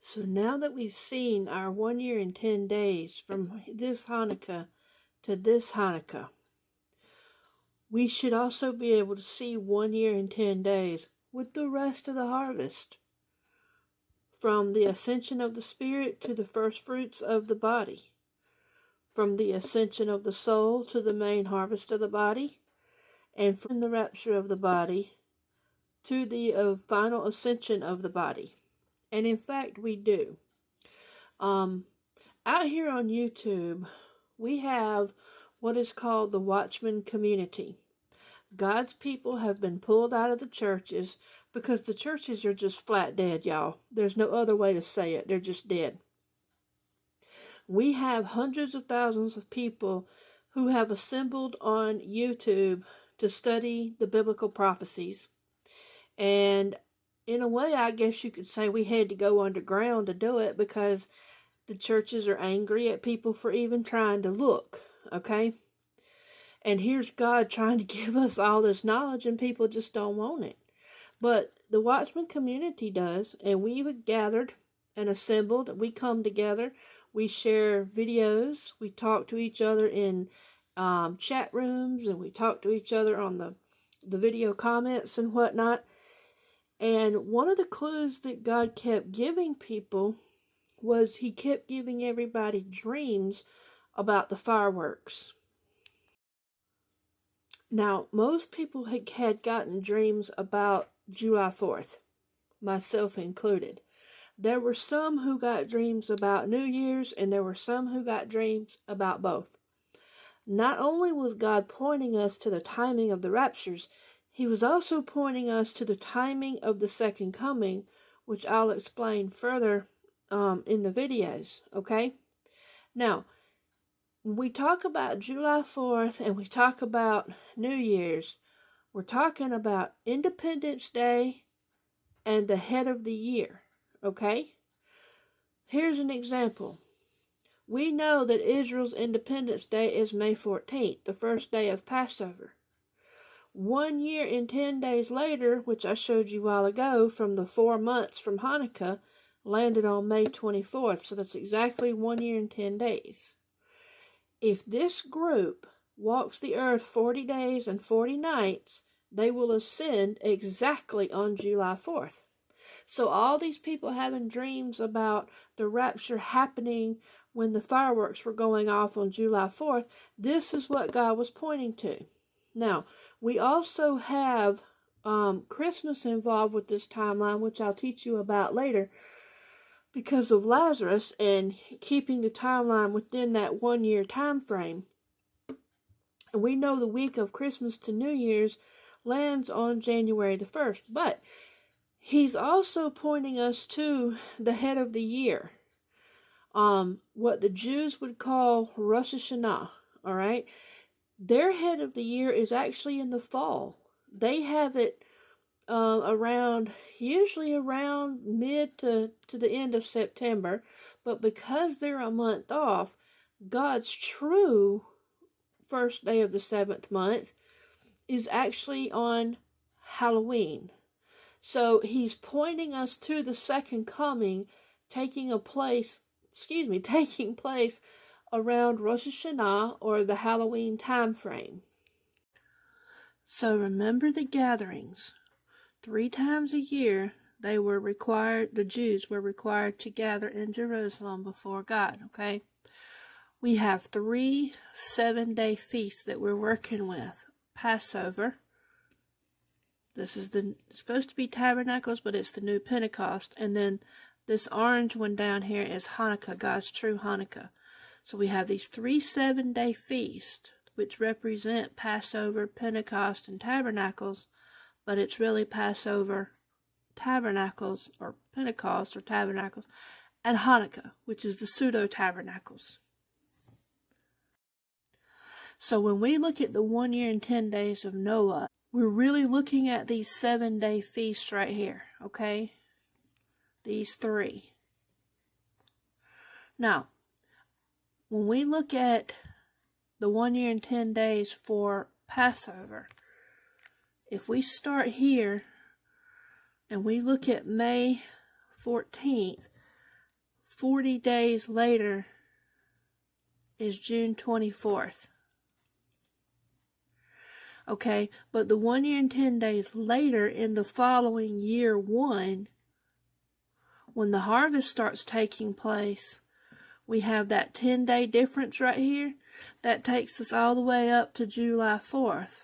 So now that we've seen our 1 year and 10 days from this Hanukkah to this Hanukkah, we should also be able to see 1 year and 10 days with the rest of the harvest. From the ascension of the Spirit to the first fruits of the body. From the ascension of the soul to the main harvest of the body. And from the rapture of the body to the final ascension of the body. And in fact, we do. Out here on YouTube, we have what is called the Watchman community. God's people have been pulled out of the churches because the churches are just flat dead, y'all. There's no other way to say it. They're just dead. We have hundreds of thousands of people who have assembled on YouTube to study the biblical prophecies. And in a way, I guess you could say we had to go underground to do it because the churches are angry at people for even trying to look, okay? And here's God trying to give us all this knowledge and people just don't want it. But the Watchman community does, and we've gathered and assembled. We come together. We share videos. We talk to each other in chat rooms, and we talk to each other on the video comments and whatnot. And one of the clues that God kept giving people was he kept giving everybody dreams about the fireworks. Now, most people had gotten dreams about July 4th, myself included. There were some who got dreams about New Year's, and there were some who got dreams about both. Not only was God pointing us to the timing of the raptures, he was also pointing us to the timing of the second coming, which I'll explain further in the videos, okay? Now, when we talk about July 4th and we talk about New Year's, we're talking about Independence Day and the head of the year, okay? Here's an example. We know that Israel's Independence Day is May 14th, the first day of Passover. 1 year and 10 days later, which I showed you a while ago, from the 4 months from Hanukkah, landed on May 24th. So that's exactly 1 year and 10 days. If this group walks the earth 40 days and 40 nights, they will ascend exactly on July 4th. So all these people having dreams about the rapture happening when the fireworks were going off on July 4th, this is what God was pointing to. Now, we also have Christmas involved with this timeline, which I'll teach you about later, because of Lazarus and keeping the timeline within that 1 year time frame. And we know the week of Christmas to New Year's lands on January the 1st, but he's also pointing us to the head of the year, what the Jews would call Rosh Hashanah, all right? Their head of the year is actually in the fall. They have it usually around mid to the end of September. But because they're a month off, God's true first day of the 7th month is actually on Halloween. So he's pointing us to the second coming taking place around Rosh Hashanah or the Halloween time frame. So remember the gatherings. 3 times a year the Jews were required to gather in Jerusalem before God, okay? We have 3 7-day feasts that we're working with. Passover. This is supposed to be Tabernacles, but it's the new Pentecost. And then this orange one down here is Hanukkah, God's true Hanukkah. So we have these 3 7-day feasts, which represent Passover, Pentecost, and Tabernacles, but it's really Passover, Tabernacles, or Pentecost, or Tabernacles, and Hanukkah, which is the pseudo-tabernacles. So when we look at the 1 year and 10 days of Noah, we're really looking at these 7-day feasts right here, okay? These 3. Now, when we look at the 1 year and 10 days for Passover, if we start here and we look at May 14th, 40 days later is June 24th. Okay, but the 1 year and 10 days later in the following year 1, when the harvest starts taking place, we have that 10-day difference right here. That takes us all the way up to July 4th.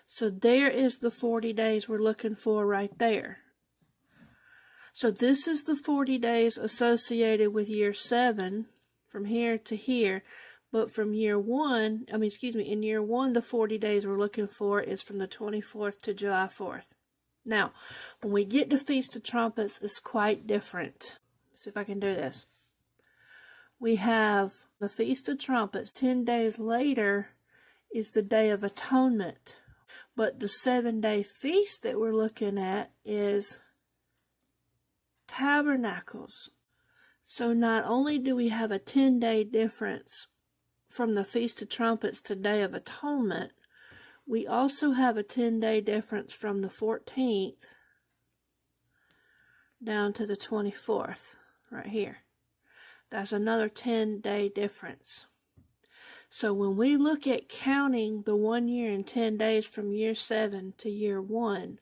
So there is the 40 days we're looking for right there. So this is the 40 days associated with year 7, from here to here. But from year 1, in year 1, the 40 days we're looking for is from the 24th to July 4th. Now, when we get to Feast of Trumpets, it's quite different. Let's see if I can do this. We have the Feast of Trumpets. 10 days later is the Day of Atonement. But the 7-day feast that we're looking at is Tabernacles. So not only do we have a 10-day difference from the Feast of Trumpets to Day of Atonement, we also have a 10-day difference from the 14th down to the 24th, right here. That's another 10-day difference. So when we look at counting the 1 year and 10 days from year 7 to year 1,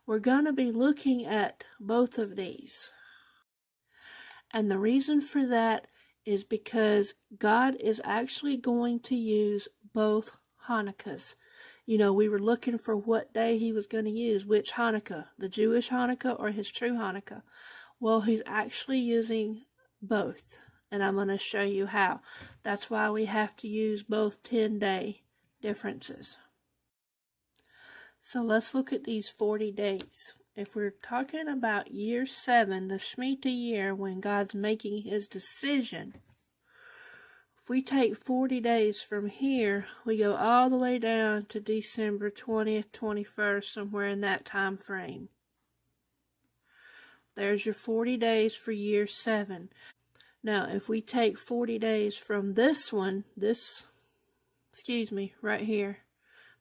we're going to be looking at both of these. And the reason for that is because God is actually going to use both Hanukkahs. You know, we were looking for what day he was going to use, which Hanukkah, the Jewish Hanukkah or his true Hanukkah. Well, he's actually using both, and I'm going to show you how. That's why we have to use both 10-day differences. So let's look at these 40 days. If we're talking about year 7, the Shemitah year, when God's making his decision, if we take 40 days from here, we go all the way down to December 20th, 21st, somewhere in that time frame. There's your 40 days for year 7. Now, if we take 40 days from this one, right here,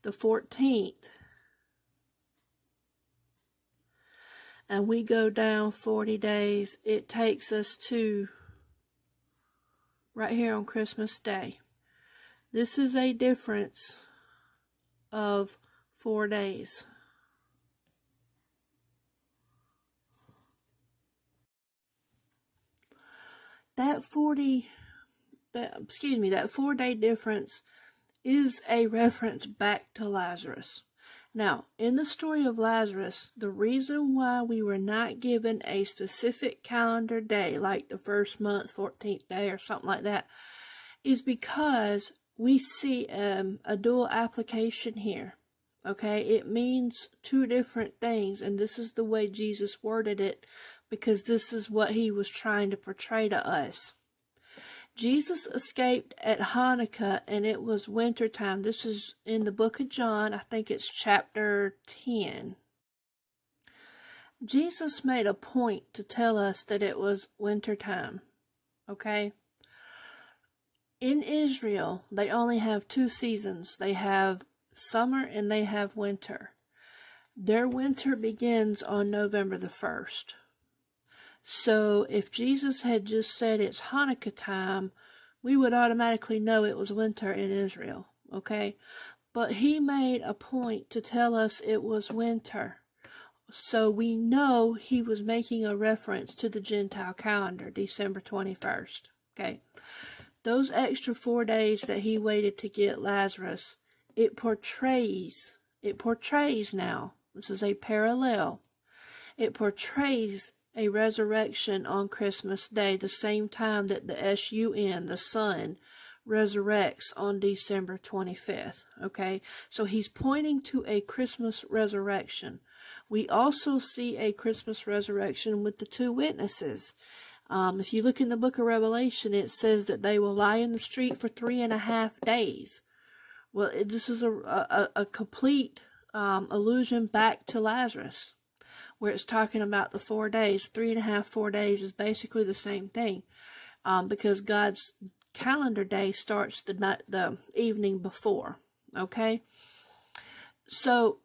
the 14th, and we go down 40 days, it takes us to right here on Christmas Day. This is a difference of 4 days. That 4-day difference is a reference back to Lazarus. Now, in the story of Lazarus, the reason why we were not given a specific calendar day, like the first month, 14th day, or something like that, is because we see a dual application here. Okay, it means 2 different things, and this is the way Jesus worded it, because this is what he was trying to portray to us. Jesus escaped at Hanukkah, and it was winter time. This is in the book of John. I think it's chapter 10. Jesus made a point to tell us that it was winter time. Okay? In Israel, they only have 2 seasons. They have summer and they have winter. Their winter begins on November the 1st. So if Jesus had just said it's Hanukkah time, we would automatically know it was winter in Israel, okay? But he made a point to tell us it was winter. So we know he was making a reference to the Gentile calendar, December 21st, okay? Those extra 4 days that he waited to get Lazarus, it portrays now, this is a parallel, it portrays a resurrection on Christmas Day, the same time that the sun, the sun, resurrects on December 25th, okay? So he's pointing to a Christmas resurrection. We also see a Christmas resurrection with the 2 witnesses. If you look in the book of Revelation, it says that they will lie in the street for 3.5 days. Well, this is a complete allusion back to Lazarus, where it's talking about the 4 days. 3.5, 4 days is basically the same thing, because God's calendar day starts the evening before. Okay, so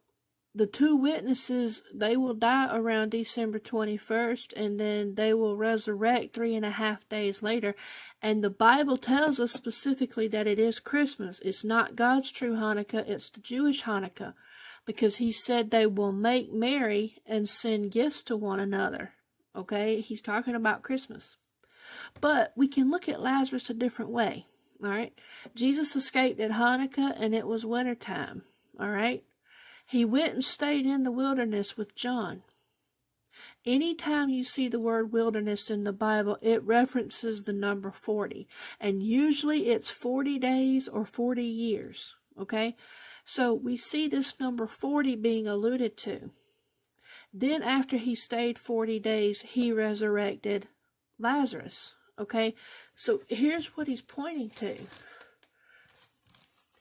the two witnesses, they will die around December 21st, and then they will resurrect 3.5 days later. And the Bible tells us specifically that it is Christmas. It's not God's true Hanukkah, it's the Jewish Hanukkah, because he said they will make merry and send gifts to one another. Okay, he's talking about Christmas. But we can look at Lazarus a different way. All right, Jesus escaped at Hanukkah, and it was wintertime. All right. He went and stayed in the wilderness with John. Anytime you see the word wilderness in the Bible, it references the number 40. And usually it's 40 days or 40 years. Okay? So we see this number 40 being alluded to. Then after he stayed 40 days, he resurrected Lazarus. Okay? So here's what he's pointing to.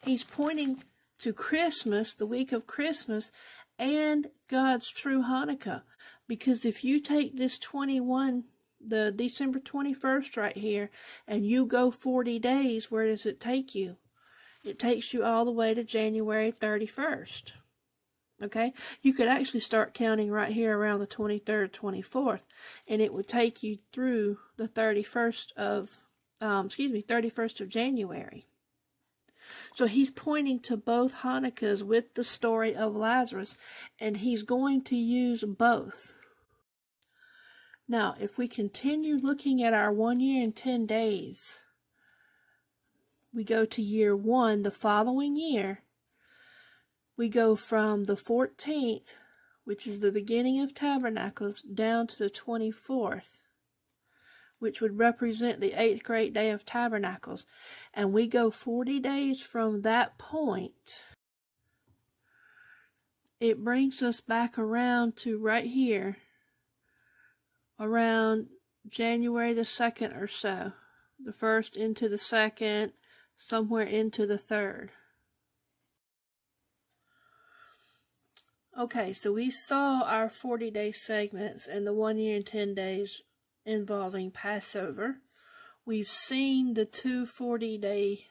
He's pointing to Christmas, the week of Christmas, and God's true Hanukkah. Because if you take this 21, the December 21st right here, and you go 40 days, where does it take you? It takes you all the way to January 31st. Okay? You could actually start counting right here around the 23rd, 24th, and it would take you through the 31st of January. So he's pointing to both Hanukkahs with the story of Lazarus, and he's going to use both. Now, if we continue looking at our 1 year and 10 days, we go to year 1 the following year. We go from the 14th, which is the beginning of Tabernacles, down to the 24th. Which would represent the 8th great day of Tabernacles. And we go 40 days from that point. It brings us back around to right here, around January the 2nd or so. The 1st into the 2nd, somewhere into the 3rd. Okay, so we saw our 40-day segments and the 1 year and 10 days involving Passover. We've seen the two 40-day,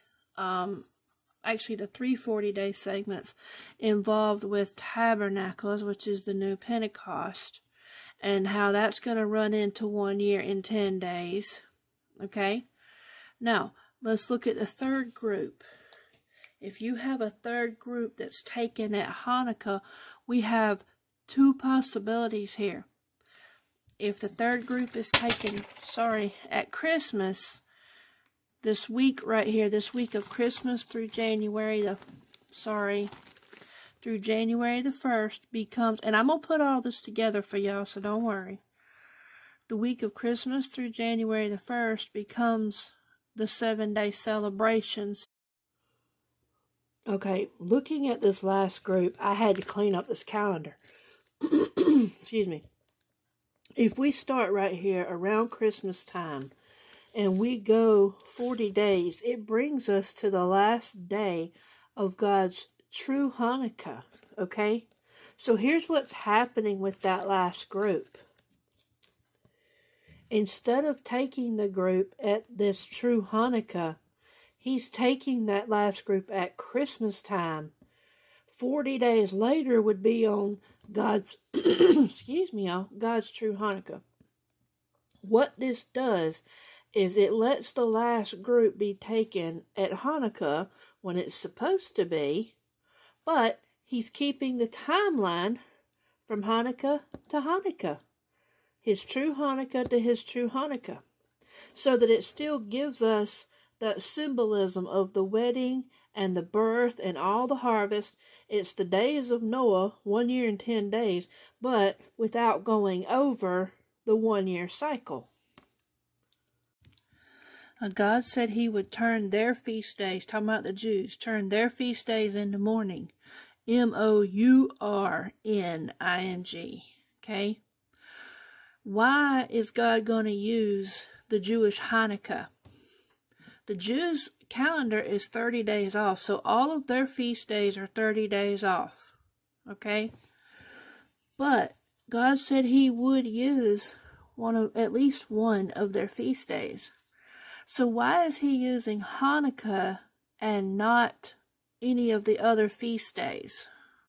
actually the 3 40-day segments involved with Tabernacles, which is the new Pentecost, and how that's going to run into 1 year and 10 days. Okay? Now, let's look at the third group. If you have a third group that's taken at Hanukkah, we have two possibilities here. If the third group is taken, at Christmas, this week right here, this week of Christmas through January the 1st becomes, and I'm going to put all this together for y'all, so don't worry. The week of Christmas through January the 1st becomes the 7-day celebrations. Okay, looking at this last group, I had to clean up this calendar. Excuse me. If we start right here around Christmas time and we go 40 days, it brings us to the last day of God's true Hanukkah, okay? So here's what's happening with that last group. Instead of taking the group at this true Hanukkah, he's taking that last group at Christmas time. 40 days later would be on God's, God's true Hanukkah. What this does is it lets the last group be taken at Hanukkah when it's supposed to be, but he's keeping the timeline from Hanukkah to Hanukkah. His true Hanukkah to his true Hanukkah. So that it still gives us that symbolism of the wedding and the birth and all the harvest. It's the days of Noah, 1 year and 10 days, but without going over the 1 year cycle. God said he would turn their feast days, talking about the Jews, turn their feast days into mourning. Mourning. Okay? Why is God going to use the Jewish Hanukkah? The Jews' calendar is 30 days off, so all of their feast days are 30 days off. Okay? But God said he would use at least one of their feast days. So why is he using Hanukkah and not any of the other feast days?